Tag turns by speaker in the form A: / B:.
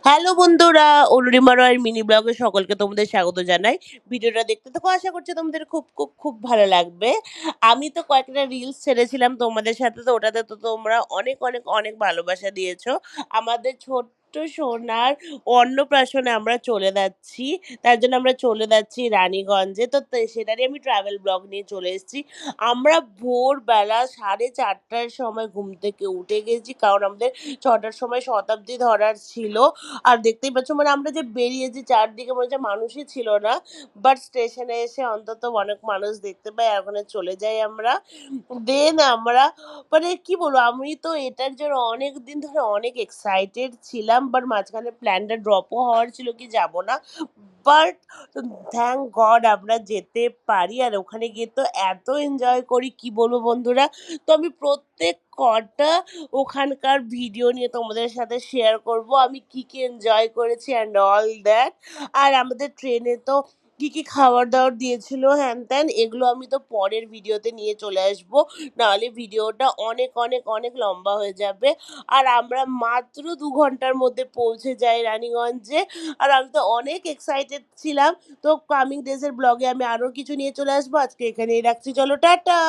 A: Hello বন্ধুরা, অনুরিমা রয়ের mini ব্লগে সকলকে তোমাদের স্বাগত জানাই। ভিডিওটা দেখতে থাকো, আশা করছি তোমাদের খুব খুব খুব ভালো লাগবে। আমি তো কয়েকটা রিলস ছেড়েছিলাম তোমাদের সাথে, তো ওটাতে তো তোমরা অনেক অনেক অনেক ভালোবাসা দিয়েছো। আমাদের ছোট্ট সোনার অন্নপ্রাশনে আমরা চলে যাচ্ছি। তার জন্য আমরা চলে যাচ্ছি রানীগঞ্জে। তো সেটারই আমি ট্রাভেল ব্লগ নিয়ে চলে এসেছি। আমরা ভোরবেলা 4:30টার সময় ঘুম থেকে উঠে গেছি, কারণ আমাদের 6টার সময় শতাব্দী ধরার ছিল। আর দেখতেই পাচ্ছ, মানে আমরা যে বেরিয়েছি চারদিকে মনে হচ্ছে মানুষই ছিল না। বাট স্টেশনে এসে অন্তত অনেক মানুষ দেখতে পাই, আর ওখানে চলে যাই আমরা। দেন আমরা, মানে কি বলবো, আমি তো এটার জন্য অনেক দিন ধরে অনেক এক্সাইটেড ছিলাম, বাট মাঝখানে প্ল্যানটা ড্রপও হওয়ার ছিল কি যাব না। বাট থ্যাংক গড আমরা যেতে পারি, আর ওখানে গিয়ে তো এত এনজয় করি কি বলবো বন্ধুরা। তো আমি প্রত্যেক কটা ওখানকার ভিডিও নিয়ে তোমাদের সাথে শেয়ার করব, আমি কি কি এনজয় করেছি অ্যান্ড অল দ্যাট। আর আমাদের ট্রেনে তো কি কি খাবার দাবার দিয়েছিল হ্যান ত্যান, এগুলো আমি তো পরের ভিডিওতে নিয়ে চলে আসবো, নাহলে ভিডিওটা অনেক অনেক অনেক লম্বা হয়ে যাবে। আর আমরা মাত্র 2 ঘন্টার মধ্যে পৌঁছে যাই রানীগঞ্জে। আর আমি তো অনেক এক্সাইটেড ছিলাম। তো কামিং ডেজের ব্লগে আমি আরও কিছু নিয়ে চলে আসবো। আজকে এখানেই রাখছি, চলো টাটা।